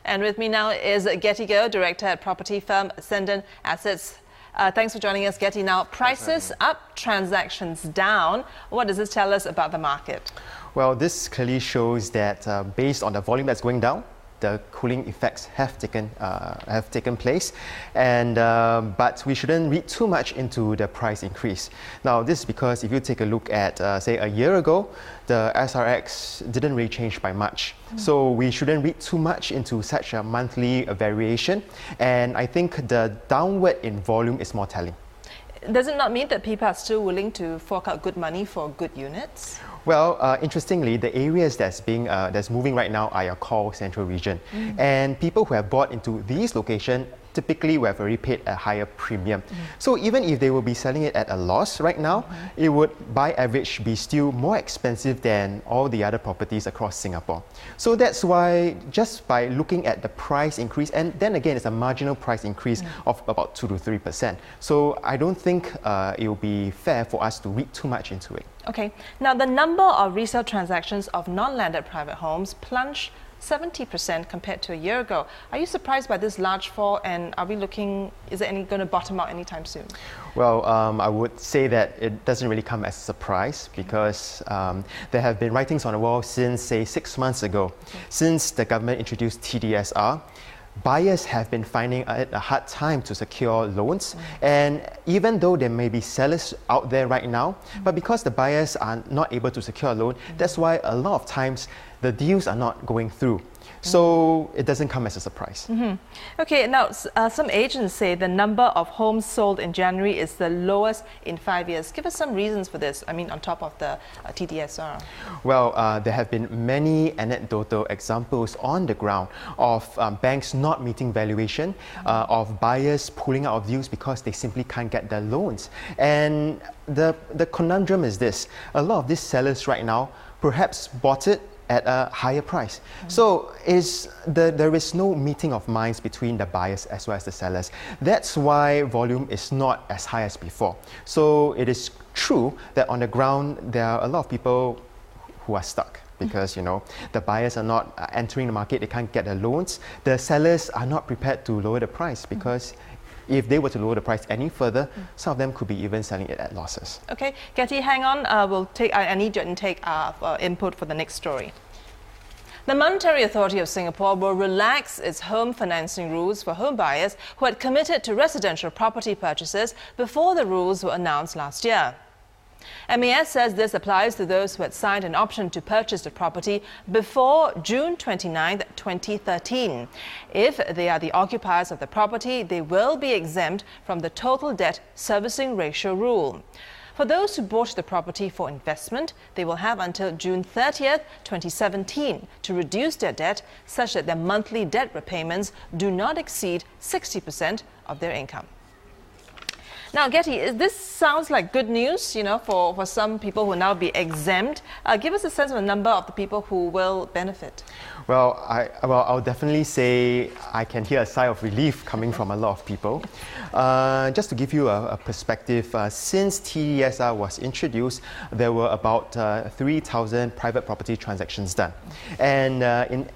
And with me now is Getty Goh, Director at property firm Ascendant Assets. Thanks for joining us, Getty. Now, prices up, transactions down. What does this tell us about the market? Well, this clearly shows that based on the volume that's going down, the cooling effects have taken place, and but we shouldn't read too much into the price increase. Now, this is because if you take a look at say a year ago, the SRX didn't really change by much. So we shouldn't read too much into such a monthly variation, and I think the downward in volume is more telling. Does it not mean that people are still willing to fork out good money for good units? Well, interestingly, the areas that's moving right now are your core central region, and people who have bought into these locations typically would have already paid a higher premium. So even if they will be selling it at a loss right now, it would by average be still more expensive than all the other properties across Singapore. So that's why just by looking at the price increase, and then again it's a marginal price increase of about 2 to 3%. So I don't think it will be fair for us to read too much into it. Okay, now the number of resale transactions of non-landed private homes plunged 70% compared to a year ago. Are you surprised by this large fall, and are we looking, is it going to bottom out anytime soon? Well, I would say that it doesn't really come as a surprise because there have been writings on the wall since, say, 6 months ago. Since the government introduced TDSR, buyers have been finding it a hard time to secure loans, and even though there may be sellers out there right now, but because the buyers are not able to secure a loan, that's why a lot of times the deals are not going through. So it doesn't come as a surprise. Okay, now some agents say the number of homes sold in January is the lowest in 5 years. Give us some reasons for this, I mean on top of the TDSR. Well, there have been many anecdotal examples on the ground of banks not meeting valuation, of buyers pulling out of deals because they simply can't get their loans. And the conundrum is this: a lot of these sellers right now perhaps bought it at a higher price. So there is no meeting of minds between the buyers as well as the sellers. That's why volume is not as high as before. So it is true that on the ground there are a lot of people who are stuck because the buyers are not entering the market, they can't get the loans. The sellers are not prepared to lower the price because if they were to lower the price any further, some of them could be even selling it at losses. Okay, Getty, hang on. I need your input for the next story. The Monetary Authority of Singapore will relax its home financing rules for home buyers who had committed to residential property purchases before the rules were announced last year. MAS says this applies to those who had signed an option to purchase the property before June 29, 2013. If they are the occupiers of the property, they will be exempt from the total debt servicing ratio rule. For those who bought the property for investment, they will have until June 30th, 2017 to reduce their debt such that their monthly debt repayments do not exceed 60% of their income. Now, Getty, this sounds like good news, for some people who will now be exempt. Give us a sense of the number of the people who will benefit. Well, I'll definitely say I can hear a sigh of relief coming from a lot of people. Just to give you a perspective, since TDSR was introduced, there were about 3,000 private property transactions done. And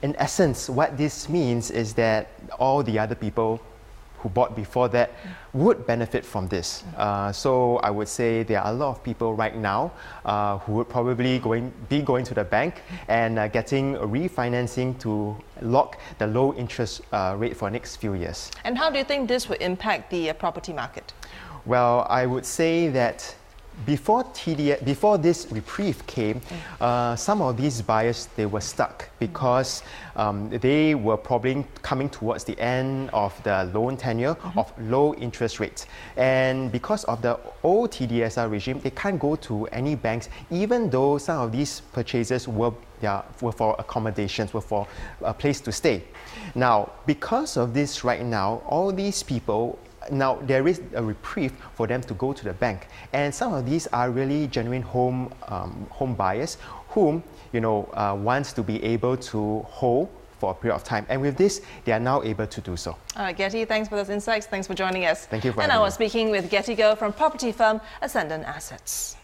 in essence, what this means is that all the other people who bought before that would benefit from this. So I would say there are a lot of people right now who would probably be going to the bank and getting refinancing to lock the low interest rate for the next few years. And how do you think this will impact the property market? Well, I would say that before this reprieve came, some of these buyers, they were stuck because they were probably coming towards the end of the loan tenure of low interest rates. And because of the old TDSR regime, they can't go to any banks, even though some of these purchases were for accommodations, were for a place to stay. Now, because of this right now, all these people, now there is a reprieve for them to go to the bank, and some of these are really genuine home buyers whom wants to be able to hold for a period of time, and with this they are now able to do so. All right, Getty, thanks for those insights. Thanks for joining us. Thank you for having me. And I was speaking with Getty Goh from property firm Ascendant Assets.